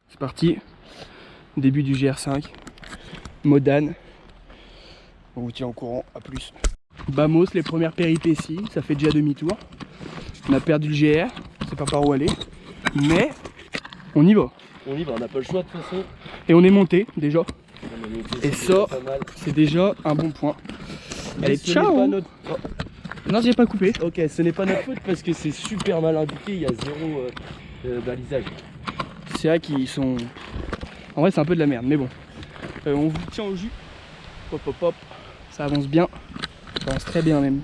C'est parti, début du GR5, Modane, on vous tient au courant, à plus. Bamos, les premières péripéties, ça fait déjà demi-tour. On a perdu le GR, on sait pas par où aller, mais on y va. On y va, on n'a pas le choix de toute façon. Et on est monté déjà. Et ça, c'est déjà un bon point. Allez, ciao. Notre... Oh. Non, j'ai pas coupé. Ok, ce n'est pas notre faute parce que c'est super mal indiqué, il y a zéro balisage. C'est vrai qu'ils sont... En vrai, c'est un peu de la merde, mais bon. On vous tient au jus. Hop, hop, hop. Ça avance bien. Ça avance très bien même.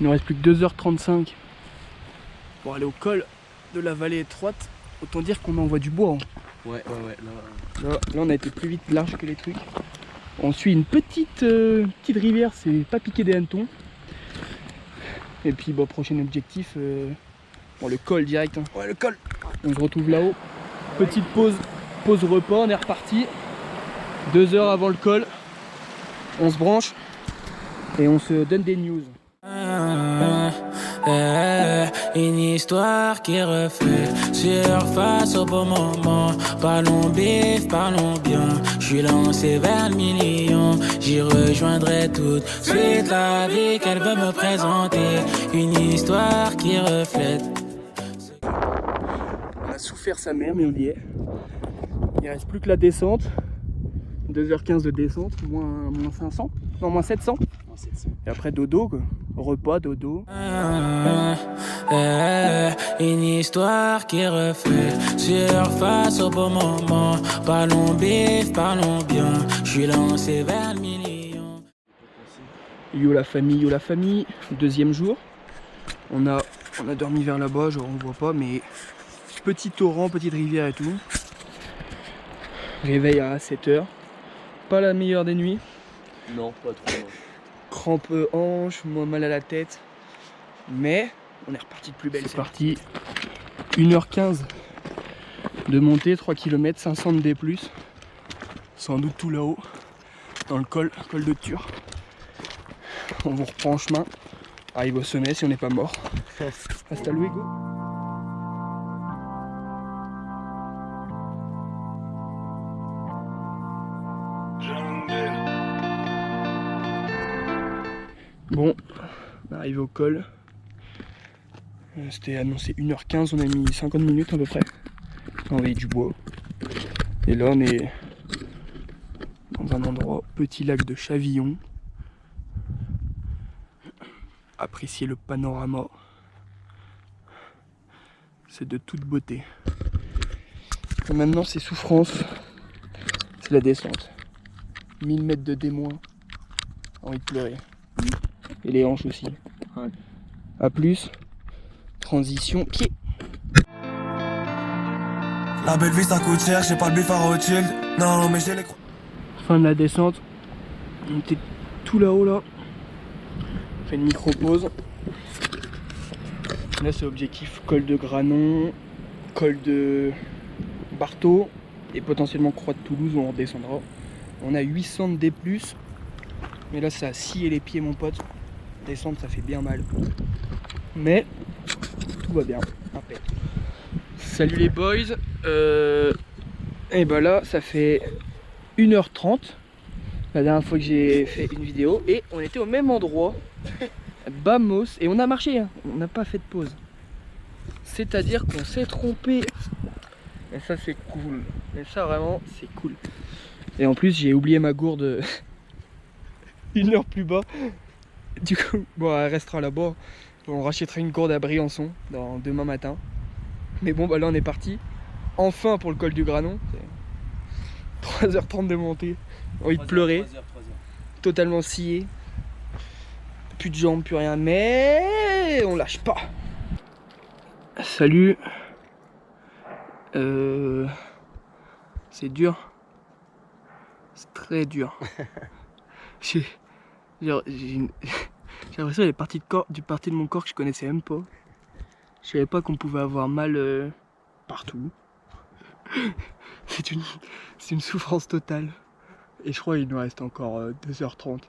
Il nous reste plus que 2h35 pour aller au col de la vallée étroite. Autant dire qu'on envoie du bois. Hein. Ouais. Là, on a été plus vite large que les trucs. On suit une petite rivière, c'est pas piquer des hannetons. Et puis, bon, prochain objectif, bon, le col direct. Hein. Ouais, le col. On se retrouve là-haut. Petite pause repas, on est reparti. 2 heures avant le col. On se branche et on se donne des news. Une histoire qui reflète surface au bon moment. Parlons bif, parlons bien. Je suis lancé vers le million. J'y rejoindrai tout de suite la vie qu'elle veut me présenter. Une histoire qui reflète. On a souffert sa mère, mais on y est. Il reste plus que la descente. 2h15 de descente, moins 500. Non, moins 700. Et après dodo, quoi. Repas, dodo. Une histoire qui reflète surface au bon moment. Parlons bif, parlons bien. Je suis lancé vers le million. Yo la famille. Deuxième jour. On a dormi vers là-bas, genre on voit pas, mais petit torrent, petite rivière et tout. Réveil à 7h. Pas la meilleure des nuits. Non, pas trop. Non. Crampe hanche, moi mal à la tête. Mais on est reparti de plus belle. C'est parti. 1h15 de montée, 3 km, 500 de D+. Sans doute tout là-haut. Dans le col de Tur. On vous reprend en chemin. Arrive au sommet si on n'est pas mort. Hasta luego. Bon, on est arrivé au col. C'était annoncé 1h15, on a mis 50 minutes à peu près. On avait du bois. Et là on est dans un endroit, petit lac de Chavillon. Appréciez le panorama. C'est de toute beauté. Et maintenant c'est souffrance. C'est la descente. 1000 mètres de D-. Envie de pleurer. Et les hanches aussi. Ouais. A plus. Transition pied. La belle vie ça coûte cher, j'ai pas le bif à Rothschild. Non mais j'ai les... Fin de la descente. On était tout là-haut là. On fait une micro-pause. Là c'est objectif col de Granon, col de Barthaud et potentiellement Croix de Toulouse où on redescendra. On a 800 de D+. Mais là ça a scié les pieds mon pote. Descendre ça fait bien mal. Mais tout va bien. Impec. Salut les boys. Et bah là ça fait 1h30. La dernière fois que j'ai fait une vidéo. Et on était au même endroit. Bamos. Et on a marché. Hein. On n'a pas fait de pause. C'est-à-dire qu'on s'est trompé. Et ça c'est cool. Et ça vraiment c'est cool. Et en plus j'ai oublié ma gourde 1 heure plus bas. Du coup, bon, elle restera là-bas. On rachètera une gourde à Briançon demain matin. Mais bon, bah là on est parti. Enfin pour le col du Granon. 3h30 de montée. Envie de pleurer. 3 heures. Totalement scié. Plus de jambes, plus rien. Mais on lâche pas. Salut. C'est dur. C'est très dur. J'ai l'impression qu'il y a des parties de mon corps que je connaissais même pas. Je savais pas qu'on pouvait avoir mal partout. C'est une souffrance totale. Et je crois qu'il nous reste encore 2h30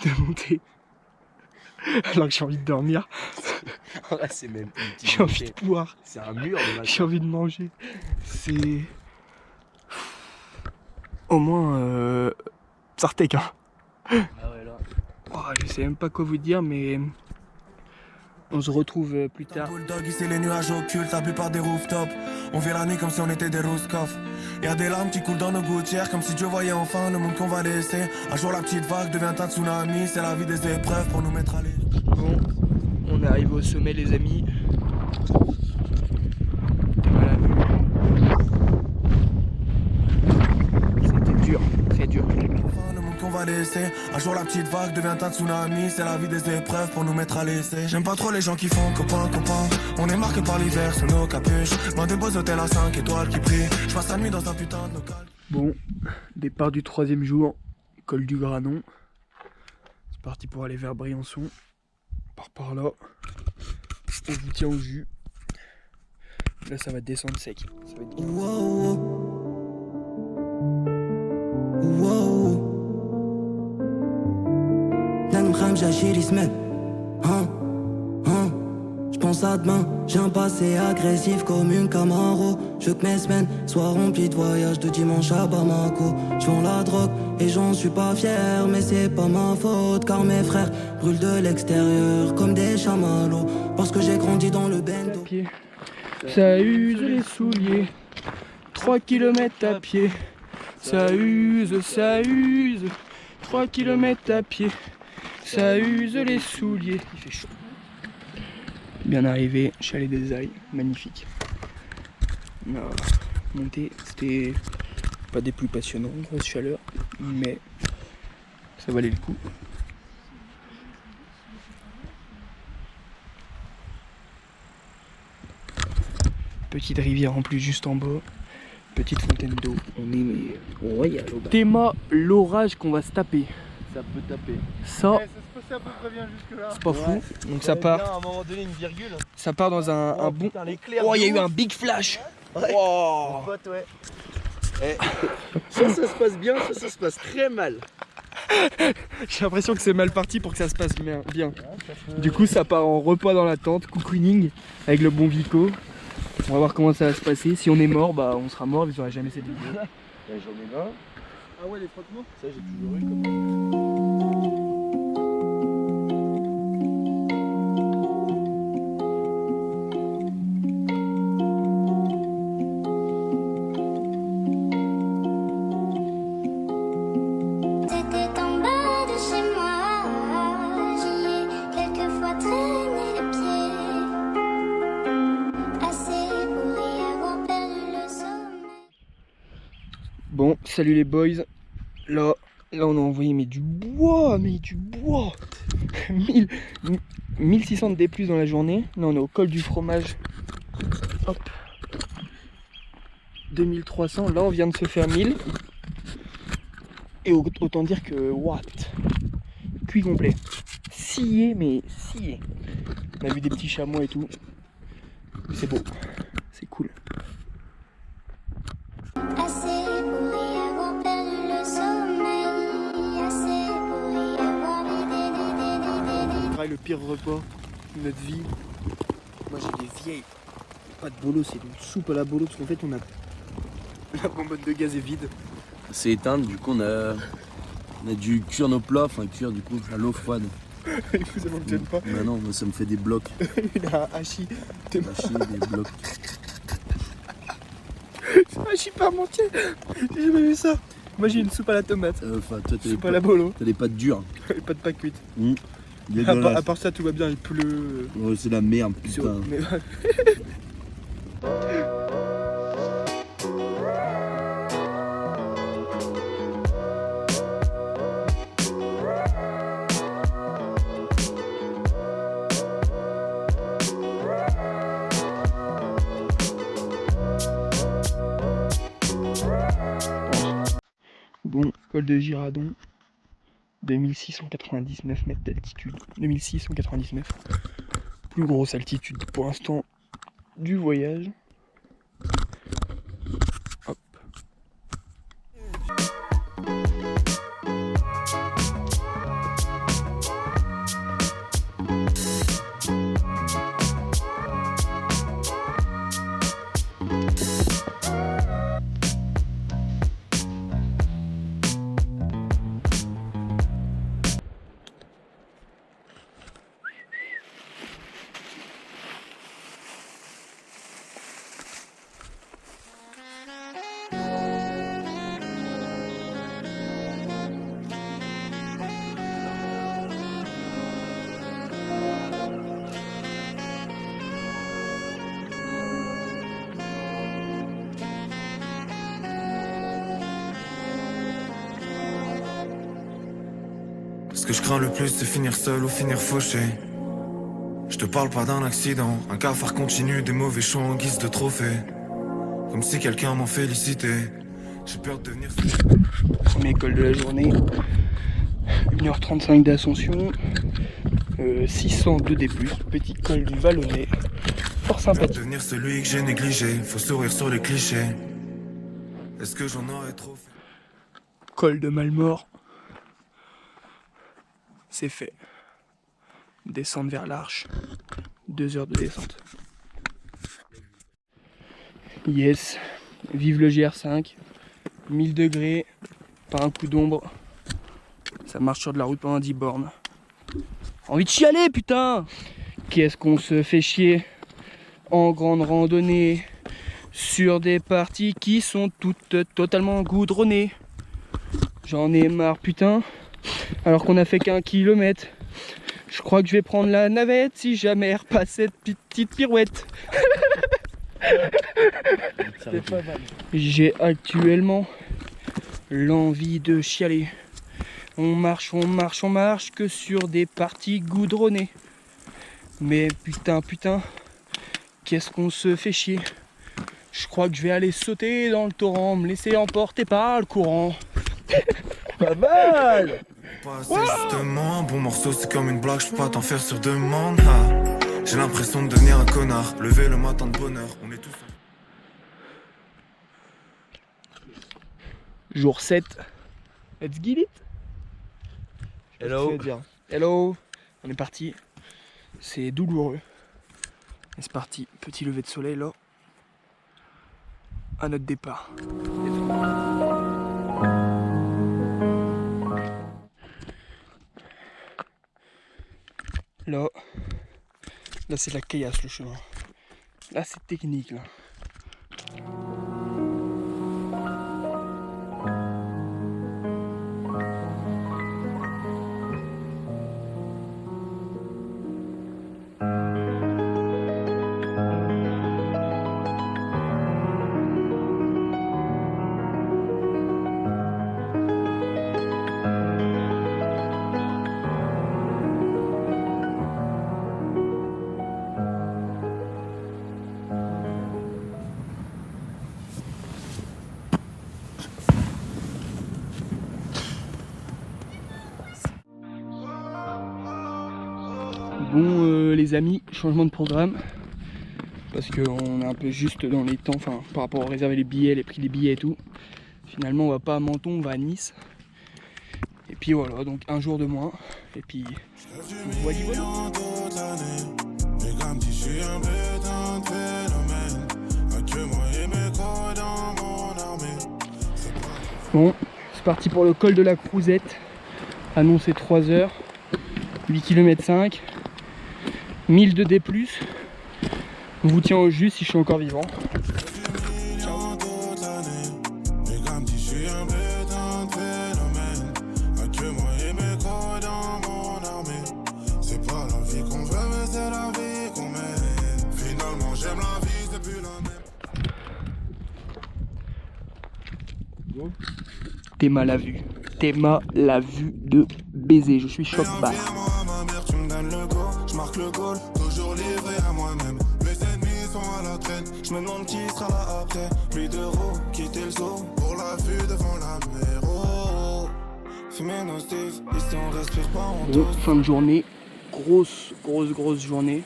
de montée. Alors que j'ai envie de dormir. Là, c'est même une petite J'ai envie montée. de boire. C'est un mur de J'ai envie de manger. C'est. Au moins. Sartek, hein. Ah ouais, là. Oh, je sais même pas quoi vous dire, mais. On se retrouve plus tard. Bulldog, ici les nuages occultent la plupart des rooftops. On vit la nuit comme si on était des Roscoff. Y'a des larmes qui coulent dans nos gouttières, comme si Dieu voyait enfin le monde qu'on va laisser. Un jour la petite vague devient un tsunami, c'est la vie des épreuves pour nous mettre à l'aise. Bon, on arrive au sommet, les amis. Voilà. C'était dur, très dur. Enfin, le monde qu'on va laisser. Un jour la petite vague devient un tsunami, c'est la vie des épreuves pour nous mettre à l'essai. J'aime pas trop les gens qui font copain. On est marqué par l'hiver sous nos capuches. Loin des beaux hôtels à 5 étoiles qui brillent. Je passe la nuit dans un putain de local. Bon, départ du 3e jour, col du Granon. C'est parti pour aller vers Briançon. On part par là. On vous tient au jus. Là, ça va descendre sec. Ça va être bien. Wow. Wow. ننخم جاشيري سمن J'pense à demain, j'ai un passé agressif comme une Camaro. Je veux que mes semaines soient remplies de voyages de dimanche à Bamako. J'vends la drogue et j'en suis pas fier, mais c'est pas ma faute car mes frères brûlent de l'extérieur comme des chamallows. Parce que j'ai grandi dans le bendo. Ça use les souliers, 3 km à pied. Ça use, 3 km à pied. Ça use les souliers. Il fait chaud. Bien arrivé, chalet des Ailes, magnifique. La montée, c'était pas des plus passionnants, grosse chaleur, mais ça valait le coup. Petite rivière en plus juste en bas, petite fontaine d'eau. On est royal. Théma l'orage qu'on va se taper. Ça peut taper. Ça, Ça peut très bien jusque là. c'est pas fou. Donc ça part. À un moment donné, une virgule. Ça part dans un bon. Putain, l'éclair. Oh, il y a eu un big flash. Ouais. Oh. Pote, ouais. Ça se passe bien, ça se passe très mal. J'ai l'impression que c'est mal parti pour que ça se passe bien. Du coup, ça part en repas dans la tente, cocooning avec le bon Vico. On va voir comment ça va se passer. Si on est mort, bah on sera mort, vous aurez jamais cette vidéo. J'en ai un. Ah ouais, les frottements. Ça, j'ai toujours eu comme. C'était en bas de chez moi, j'y ai quelquefois traîné les pieds, assez pour y avoir perdu le sommeil. Bon, salut les boys. Là on a envoyé mais du bois. 1600 D+ dans la journée. Là on est au col du fromage. Hop. 2300. Là on vient de se faire 1000. Et autant dire que what, cuit complet. Scié, mais scié. On a vu des petits chamois et tout. C'est beau. C'est cool. Assez pour y avoir perdu le sommeil, assez pour y avoir vidé. Le pire repas de notre vie. Moi j'ai des vieilles. Pas de bolo, c'est une soupe à la bolo parce qu'en fait on a. La bonbonne de gaz est vide. C'est éteinte, du coup on a dû cuire nos plats, enfin cuire du coup à l'eau froide. Ça m'en pas. Mais non, moi ça me fait des blocs. Il a un hachis. T'es Machine, des blocs. un hachis parmentier. J'ai jamais vu ça. Moi j'ai une soupe à la tomate. Enfin, toi Soupe à la bolo. t'as des pâtes dures. Et pas de pâte cuite. Dégueulasse. À part ça tout va bien, il pleut. Ouais, c'est la merde, C'est- putain. mais- Bon, col de Giradon, 2699 mètres d'altitude. 2699. Plus grosse altitude pour l'instant du voyage. Hop. que je crains le plus, c'est finir seul ou finir fauché. Je te parle pas d'un accident, un cafard continu, des mauvais choix en guise de trophée. Comme si quelqu'un m'en félicitait. J'ai peur de devenir... Première école de la journée. 1h35 d'ascension. 602 D+. Petit col du Vallonnet. Fort J'ai peur de sympathique. devenir celui que j'ai négligé. Faut sourire sur les clichés. Est-ce que j'en aurais trop fait? Col de Malmort. C'est fait. Descendre vers l'Arche. 2 heures de descente. Yes. Vive le GR5. 1000 degrés. Par un coup d'ombre. Ça marche sur de la route pendant 10 bornes. Envie de chialer, putain! Qu'est-ce qu'on se fait chier en grande randonnée sur des parties qui sont toutes totalement goudronnées. J'en ai marre, putain. Alors qu'on a fait qu'1 kilomètre. Je crois que je vais prendre la navette si jamais elle repasse cette petite pirouette. C'est pas mal. J'ai actuellement l'envie de chialer. On marche que sur des parties goudronnées. Mais putain, qu'est-ce qu'on se fait chier. Je crois que je vais aller sauter dans le torrent, me laisser emporter par le courant. Pas mal! Justement, un bon morceau c'est comme une blague, je peux pas t'en faire sur demande. Ah, j'ai l'impression de devenir un connard. Lever le matin de bonheur, on est tous... Jour 7. Let's get it! Hello. Hello! On est parti. C'est douloureux. Et c'est parti. Petit lever de soleil là. À notre départ. Là c'est de la caillasse le chemin. Là c'est technique là. Bon les amis, changement de programme. Parce qu'on est un peu juste dans les temps, enfin par rapport à réserver les billets, les prix des billets et tout. Finalement on va pas à Menton, on va à Nice. Et puis voilà, donc un jour de moins. Et puis voilà. Bon, c'est parti pour le col de la Crouzette. Annoncé 3 heures. 8 km 5. 1000 de D+. On vous tient au jus si je suis encore vivant. Théma la vue. Théma la vue de baiser. Je suis choc barre. Je marque le goal, toujours livré à moi-même. Mes ennemis sont à la traîne. Je me demande qui sera là après. Pluie d'euros, quitter le zoo pour la vue devant la mer. Oh, fumer nos stives, ici on respire pas, on Bon, fin de journée. Grosse journée.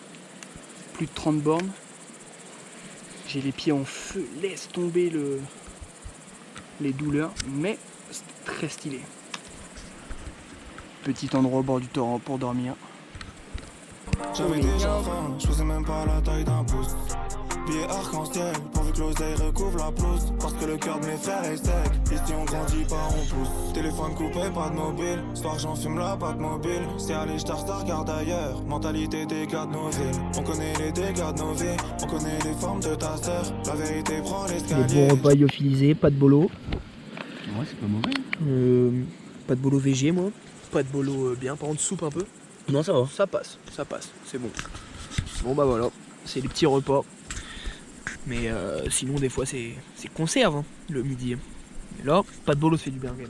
Plus de 30 bornes. J'ai les pieds en feu. Laisse tomber les douleurs. Mais c'est très stylé. Petit endroit au bord du torrent pour dormir. J'avais déjà faim, je faisais même pas la taille d'un pouce. Billet arc-en-ciel, pourvu que l'oseille recouvre la pelouse. Parce que le cœur de mes frères est sec. Ici on grandit pas, on pousse. Téléphone coupé, pas de mobile. Soir j'en fume la patte mobile. C'est allé, je regarde ailleurs. Mentalité des gars de nos villes. On connaît les dégâts de nos vies. On connaît les formes de ta sœur. La vérité prend Les l'escalier. bons repas lyophilisés, pas de bolo. Ouais, c'est pas mauvais. Pas de bolo VG moi. Pas de bolo bien, par contre soupe un peu. Non, ça va. Ça passe, c'est bon. Bon bah voilà, c'est les petits repas. Mais sinon des fois c'est conserve hein, le midi. Mais là, pas de bolo, ça fait du bien quand même.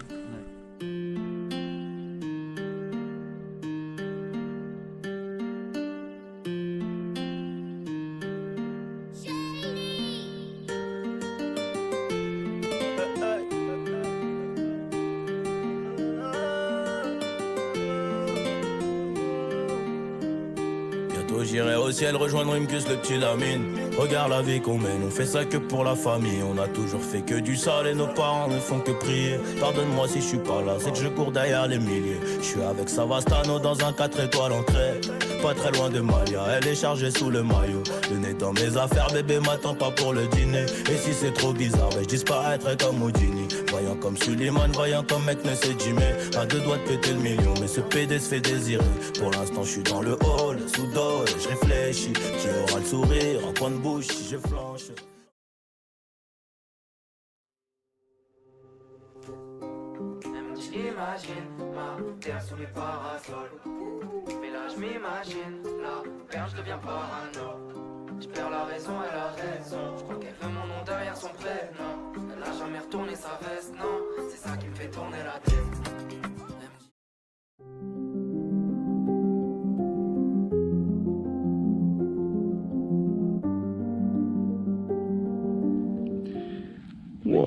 J'irai au ciel rejoindre Rimkus, le petit Lamine. Regarde la vie qu'on mène, on fait ça que pour la famille. On a toujours fait que du sale et nos parents ne font que prier. Pardonne-moi si je suis pas là, c'est que je cours derrière les milliers. Je suis avec Savastano dans un 4 étoiles entrée. Pas très loin de Malia, elle est chargée sous le maillot. Le nez dans mes affaires, bébé m'attend pas pour le dîner. Et si c'est trop bizarre, je disparaîtrai comme Houdini. Voyant comme Suleiman, voyant comme mec ne sait Jimmy. À 2 doigts de péter le million, mais ce PD se fait désirer. Pour l'instant je suis dans le hall, sous dos, je réfléchis. Qui aura le sourire, en coin de bouche si je flanche. Imagine ma terre sous les parasols. Mais là je m'imagine, la perche devient parano. Je perds la raison, elle a raison. Je crois qu'elle veut mon nom derrière son prénom. Elle a jamais retourné sa veste, non. C'est ça qui me fait tourner la tête. Wow.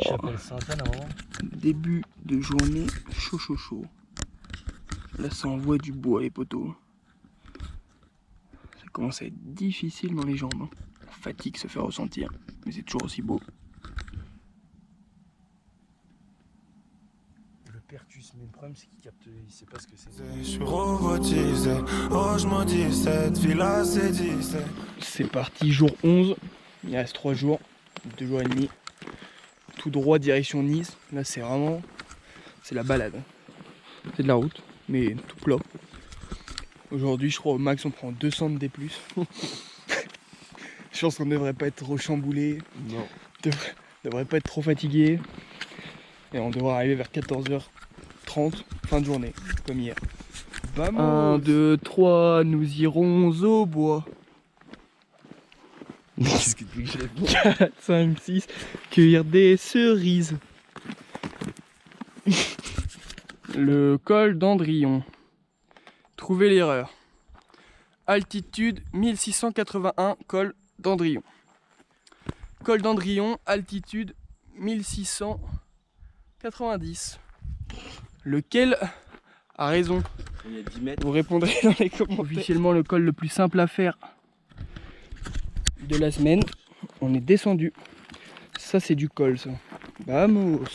Début de journée chaud. Là ça envoie du bois les poteaux. Ça commence à être difficile dans les jambes. Hein. La fatigue se fait ressentir, mais c'est toujours aussi beau. Le percus, mais le problème c'est qu'il capte, il sait pas ce que c'est. Je suis robotisé, oh je m'en dis, cette vie-là c'est 17. C'est parti, jour 11. Il reste 3 jours, 2 jours et demi. Tout droit direction Nice. Là c'est vraiment, c'est la balade. C'est de la route, mais tout plat. Aujourd'hui je crois au max on prend 200 de D+. Je pense qu'on ne devrait pas être trop chamboulé. Non. Devrait pas être trop fatigué. Et on devrait arriver vers 14h30, fin de journée, comme hier. 1, 2, 3, nous irons au bois. Qu'est-ce que tu veux que je réponde? 4, 5, 6, cueillir des cerises. Le col d'Andrion. Trouvez l'erreur. Altitude 1681, col d'Andrion. Col d'Andrion, altitude 1690. Lequel a raison? Il y a 10 mètres. Vous répondrez dans les commentaires. Officiellement le col le plus simple à faire de la semaine. On est descendu. Ça c'est du col ça. Vamos.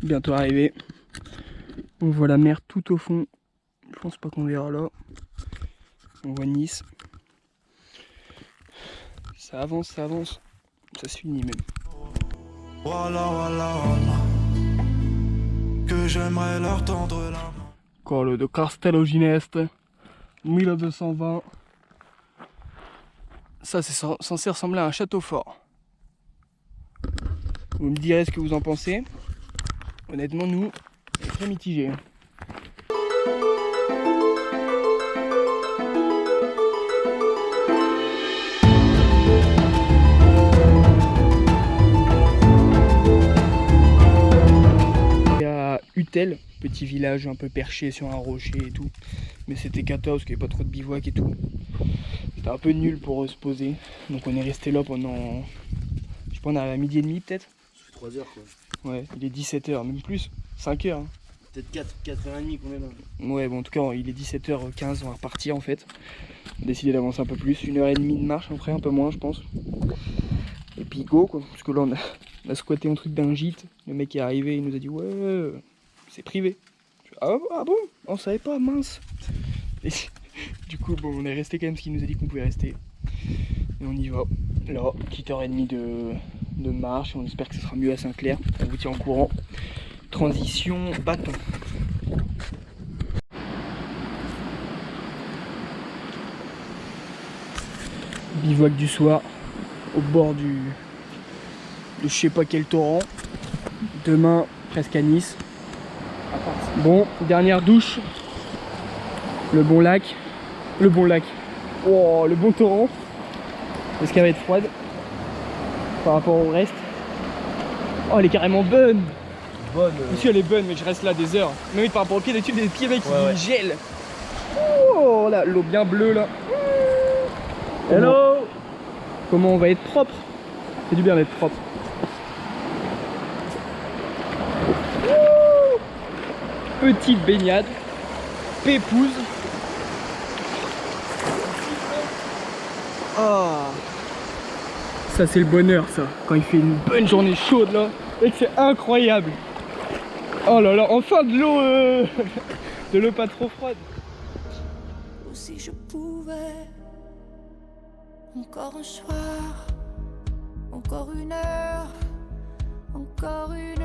Bientôt arrivé. On voit la mer tout au fond. Je pense pas qu'on verra là. On voit Nice. Ça avance. Ça se finit même. Voilà, que j'aimerais leur tendre la main. Col de Castello Gineste, 1220. Ça c'est censé ressembler à un château fort. Vous me direz ce que vous en pensez. Honnêtement, nous, on est très mitigés. Il y a Utel, petit village un peu perché sur un rocher et tout. Mais c'était cata parce qu'il n'y avait pas trop de bivouac et tout. C'était un peu nul pour se poser. Donc on est resté là pendant, je sais pas, on est à 12h30 peut-être. Ça fait 3 heures quoi. Ouais, il est 17h, même plus, 5h. Hein. Peut-être 4h30 qu'on est là. Ouais, bon, en tout cas, il est 17h15, on va repartir en fait. On a décidé d'avancer un peu plus, 1h30 de marche après, un peu moins je pense. Et puis go quoi, parce que là on a squatté un truc d'un gîte. Le mec est arrivé, il nous a dit ouais, c'est privé. Ah bon, on savait pas, mince. Et, du coup, bon, on est resté quand même parce qu'il nous a dit qu'on pouvait rester. Et on y va. Là, petite heure et demie de marche, on espère que ce sera mieux à Saint-Clair. On vous tient au courant. Transition bâton. Bivouac du soir, au bord de je sais pas quel torrent. Demain, presque à Nice. Bon, dernière douche. Le bon lac. Oh, le bon torrent. Parce qu'elle va être froide par rapport au reste. Oh, elle est carrément bonne. Monsieur, elle est bonne, mais je reste là des heures. Mais oui, par rapport au pied d'étude, les pieds, mec, ils gèlent. Oh là, l'eau bien bleue là. Hello. Comment on va être propre? C'est du bien d'être propre. Petite baignade, pépouze. Ah, ça c'est le bonheur ça, quand il fait une bonne journée chaude là, et que c'est incroyable. Oh là là, enfin de l'eau de l'eau pas trop froide. Ou si je pouvais, encore un soir, encore une heure, encore une